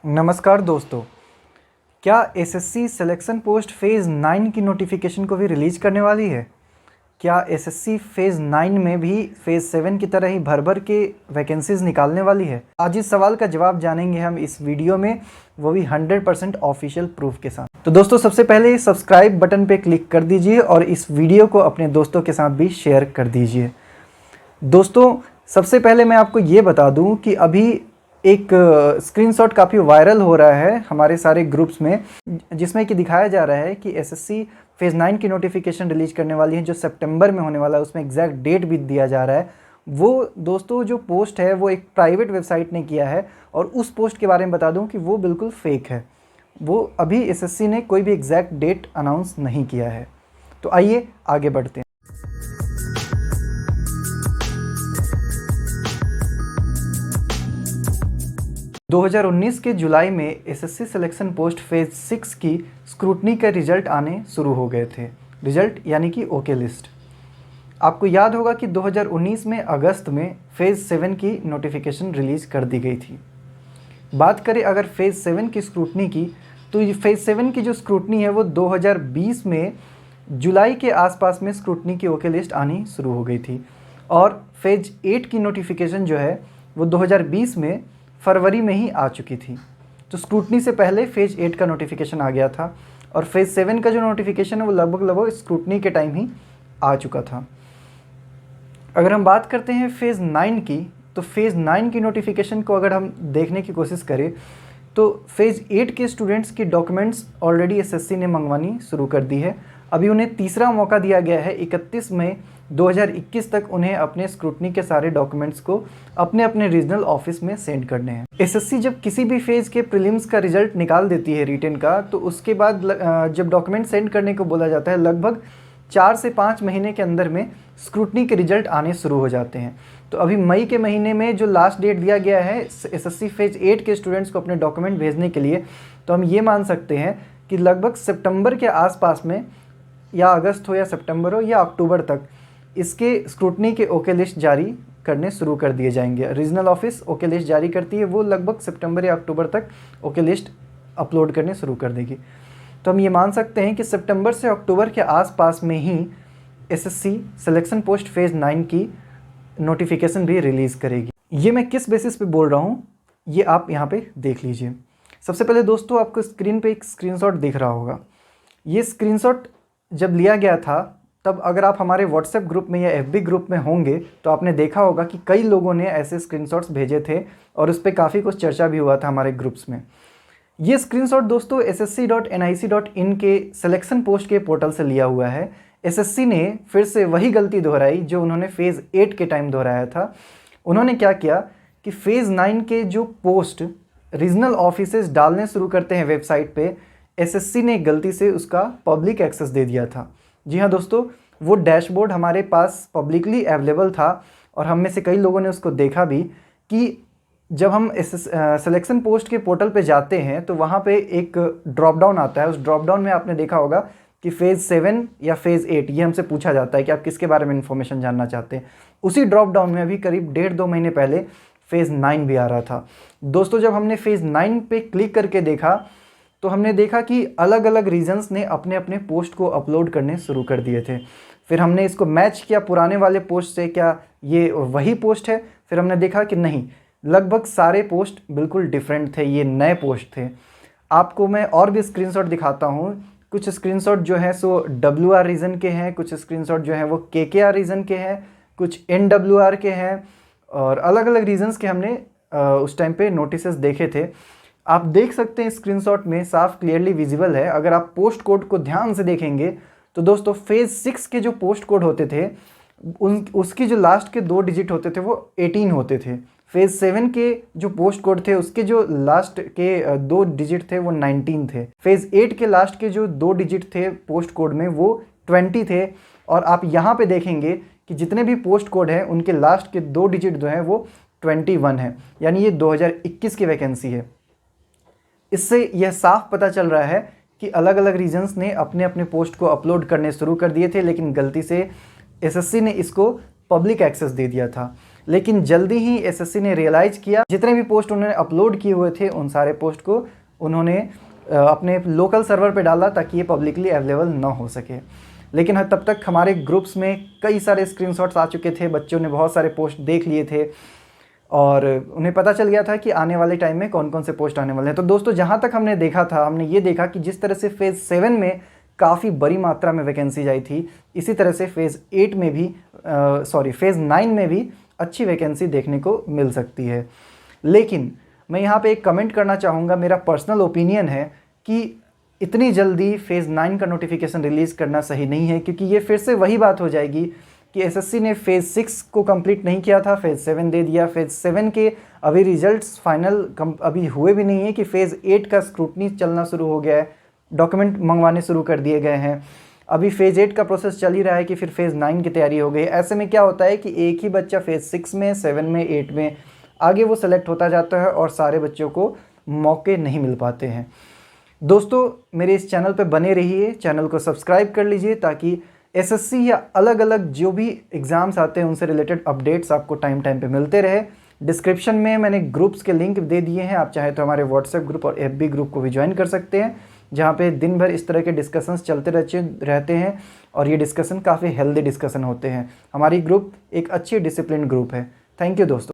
नमस्कार दोस्तों, क्या एसएससी सिलेक्शन पोस्ट फ़ेज़ 9 की नोटिफिकेशन को भी रिलीज़ करने वाली है? क्या एसएससी फ़ेज़ 9 में भी फ़ेज़ 7 की तरह ही भर भर के वैकेंसीज़ निकालने वाली है? आज इस सवाल का जवाब जानेंगे हम इस वीडियो में, वो भी 100% ऑफिशियल प्रूफ के साथ। तो दोस्तों, सबसे पहले सब्सक्राइब बटन पे क्लिक कर दीजिए और इस वीडियो को अपने दोस्तों के साथ भी शेयर कर दीजिए। दोस्तों, सबसे पहले मैं आपको ये बता दूं कि अभी एक स्क्रीनशॉट काफ़ी वायरल हो रहा है हमारे सारे ग्रुप्स में, जिसमें कि दिखाया जा रहा है कि एसएससी फ़ेज़ 9 की नोटिफिकेशन रिलीज़ करने वाली है, जो सितंबर में होने वाला है। उसमें एग्जैक्ट डेट भी दिया जा रहा है। वो दोस्तों, जो पोस्ट है वो एक प्राइवेट वेबसाइट ने किया है और उस पोस्ट के बारे में बता दूं कि वो बिल्कुल फेक है। वो अभी एसएससी ने कोई भी एग्जैक्ट डेट अनाउंस नहीं किया है। तो आइए आगे बढ़ते हैं। 2019 के जुलाई में एसएससी सिलेक्शन पोस्ट फ़ेज़ 6 की स्क्रूटनी के रिजल्ट आने शुरू हो गए थे। रिजल्ट यानी कि ओके लिस्ट। आपको याद होगा कि 2019 में अगस्त में फ़ेज़ 7 की नोटिफिकेशन रिलीज़ कर दी गई थी। बात करें अगर फ़ेज़ 7 की स्क्रूटनी की, तो ये फ़ेज़ 7 की जो स्क्रूटनी है वो 2020 में जुलाई के आसपास में स्क्रूटनी की ओके लिस्ट आनी शुरू हो गई थी और फ़ेज़ 8 की नोटिफिकेशन जो है वो 2020 में फरवरी में ही आ चुकी थी। तो स्क्रूटनी से पहले फ़ेज़ 8 का नोटिफिकेशन आ गया था और फ़ेज़ 7 का जो नोटिफिकेशन है वो लगभग स्क्रूटनी के टाइम ही आ चुका था। अगर हम बात करते हैं फ़ेज़ 9 की, तो फ़ेज़ 9 की नोटिफिकेशन को अगर हम देखने की कोशिश करें तो फ़ेज़ 8 के स्टूडेंट्स की डॉक्यूमेंट्स ऑलरेडी एसएससी ने मंगवानी शुरू कर दी है। अभी उन्हें तीसरा मौका दिया गया है। 31 मई 2021 तक उन्हें अपने स्क्रूटनी के सारे डॉक्यूमेंट्स को अपने अपने रीजनल ऑफिस में सेंड करने हैं। एसएससी जब किसी भी फेज़ के प्रीलिम्स का रिजल्ट निकाल देती है रिटन का, तो उसके बाद जब डॉक्यूमेंट सेंड करने को बोला जाता है, लगभग 4 से 5 महीने के अंदर में स्क्रूटनी के रिजल्ट आने शुरू हो जाते हैं। तो अभी मई के महीने में जो लास्ट डेट दिया गया है एसएससी फ़ेज़ 8 के स्टूडेंट्स को अपने डॉक्यूमेंट भेजने के लिए, तो हम ये मान सकते हैं कि लगभग सितंबर के आसपास में, या अगस्त हो या सितंबर हो या अक्टूबर तक, इसके स्क्रूटनी के ओके लिस्ट जारी करने शुरू कर दिए जाएंगे। रीजनल ऑफिस ओके लिस्ट जारी करती है, वो लगभग सितंबर या अक्टूबर तक ओके लिस्ट अपलोड करने शुरू कर देगी। तो हम ये मान सकते हैं कि सितंबर से अक्टूबर के आसपास में ही एसएससी सिलेक्शन पोस्ट फ़ेज़ 9 की नोटिफिकेशन भी रिलीज़ करेगी। ये मैं किस बेसिस पे बोल रहा हूँ, ये आप यहाँ पे देख लीजिए। सबसे पहले दोस्तों, आपको स्क्रीन पे एक स्क्रीनशॉट दिख रहा होगा। ये स्क्रीनशॉट जब लिया गया था, तब अगर आप हमारे व्हाट्सएप ग्रुप में या एफबी ग्रुप में होंगे तो आपने देखा होगा कि कई लोगों ने ऐसे स्क्रीनशॉट्स भेजे थे और उस पर काफ़ी कुछ चर्चा भी हुआ था हमारे ग्रुप्स में। ये स्क्रीनशॉट दोस्तों ssc.nic.in के सिलेक्शन पोस्ट के पोर्टल से लिया हुआ है। एसएससी ने फिर से वही गलती दोहराई जो उन्होंने फ़ेज़ 8 के टाइम दोहराया था। उन्होंने क्या किया कि फ़ेज़ 9 के जो पोस्ट रीजनल ऑफिसेज डालने शुरू करते हैं वेबसाइट पे, एसएससी ने गलती से उसका पब्लिक एक्सेस दे दिया था। जी हाँ दोस्तों, वो डैशबोर्ड हमारे पास पब्लिकली अवेलेबल था और हम में से कई लोगों ने उसको देखा भी कि जब हम सिलेक्शन पोस्ट के पोर्टल पे जाते हैं तो वहाँ पे एक ड्रॉप डाउन आता है। उस ड्रॉप डाउन में आपने देखा होगा कि फ़ेज़ 7 या फ़ेज़ 8 ये हमसे पूछा जाता है कि आप किसके बारे में इन्फॉर्मेशन जानना चाहते हैं। उसी ड्रॉप डाउन में अभी करीब 1.5-2 महीने पहले फ़ेज़ 9 भी आ रहा था। दोस्तों, जब हमने फ़ेज़ 9 पे क्लिक करके देखा तो हमने देखा कि अलग अलग रीजन्स ने अपने अपने पोस्ट को अपलोड करने शुरू कर दिए थे। फिर हमने इसको मैच किया पुराने वाले पोस्ट से, क्या ये वही पोस्ट है? फिर हमने देखा कि नहीं, लगभग सारे पोस्ट बिल्कुल डिफरेंट थे, ये नए पोस्ट थे। आपको मैं और भी स्क्रीनशॉट दिखाता हूँ। कुछ स्क्रीनशॉट जो है सो WR रीजन के हैं, कुछ स्क्रीनशॉट जो है वो KKR रीजन के हैं, कुछ NWR के हैं और अलग अलग रीजन्स के हमने उस टाइम पे नोटिसेस देखे थे। आप देख सकते हैं स्क्रीनशॉट में साफ क्लियरली विजिबल है। अगर आप पोस्ट कोड को ध्यान से देखेंगे तो दोस्तों, फ़ेज़ 6 के जो पोस्ट कोड होते थे उसकी जो लास्ट के 2 डिजिट होते थे वो 18 होते थे। फ़ेज़ 7 के जो पोस्ट कोड थे उसके जो लास्ट के 2 डिजिट थे वो 19 थे। फ़ेज़ 8 के लास्ट के जो 2 डिजिट थे पोस्ट कोड में वो 20 थे। और आप यहाँ पे देखेंगे कि जितने भी पोस्ट कोड हैं उनके लास्ट के 2 डिजिट जो हैं वो 21 है, यानी ये 2021 की वैकेंसी है। इससे यह साफ पता चल रहा है कि अलग अलग रीजन्स ने अपने अपने पोस्ट को अपलोड करने शुरू कर दिए थे, लेकिन गलती से एसएससी ने इसको पब्लिक एक्सेस दे दिया था। लेकिन जल्दी ही एसएससी ने रियलाइज़ किया, जितने भी पोस्ट उन्होंने अपलोड किए हुए थे उन सारे पोस्ट को उन्होंने अपने लोकल सर्वर पे डाला ताकि ये पब्लिकली अवेलेबल ना हो सके। लेकिन तब तक हमारे ग्रुप्स में कई सारे स्क्रीनशॉट्स आ चुके थे, बच्चों ने बहुत सारे पोस्ट देख लिए थे और उन्हें पता चल गया था कि आने वाले टाइम में कौन कौन से पोस्ट आने वाले हैं। तो दोस्तों, जहाँ तक हमने देखा था, हमने ये देखा कि जिस तरह से फेज़ 7 में काफ़ी बड़ी मात्रा में वैकेंसीज आई थी, इसी तरह से फेज़ 9 में भी अच्छी वैकेंसी देखने को मिल सकती है। लेकिन मैं यहाँ पे एक कमेंट करना चाहूँगा, मेरा पर्सनल ओपिनियन है कि इतनी जल्दी फेज़ 9 का नोटिफिकेशन रिलीज़ करना सही नहीं है, क्योंकि ये फिर से वही बात हो जाएगी कि एसएससी ने फेज़ 6 को कंप्लीट नहीं किया था, फेज़ 7 दे दिया। फेज़ 7 के अभी रिजल्ट्स फाइनल अभी हुए भी नहीं है कि फेज़ 8 का स्क्रूटनी चलना शुरू हो गया है, डॉक्यूमेंट मंगवाने शुरू कर दिए गए हैं। अभी फेज़ 8 का प्रोसेस चल ही रहा है कि फिर फेज़ 9 की तैयारी हो गई। ऐसे में क्या होता है कि एक ही बच्चा फेज़ 6 में, 7 में, 8 में आगे वो सेलेक्ट होता जाता है और सारे बच्चों को मौके नहीं मिल पाते हैं। दोस्तों, मेरे इस चैनल पे बने रहिए, चैनल को सब्सक्राइब कर लीजिए ताकि एसएससी या अलग अलग जो भी एग्ज़ाम्स आते हैं उनसे रिलेटेड अपडेट्स आपको टाइम पे मिलते रहे। डिस्क्रिप्शन में मैंने ग्रुप्स के लिंक दे दिए हैं, आप चाहे तो हमारे व्हाट्सएप ग्रुप और एफबी ग्रुप को भी ज्वाइन कर सकते हैं, जहाँ पे दिन भर इस तरह के डिस्कशंस चलते रहते हैं और ये डिस्कशन काफ़ी हेल्दी डिस्कशन होते हैं। हमारी ग्रुप एक अच्छी डिसिप्लिन ग्रुप है। थैंक यू दोस्तों।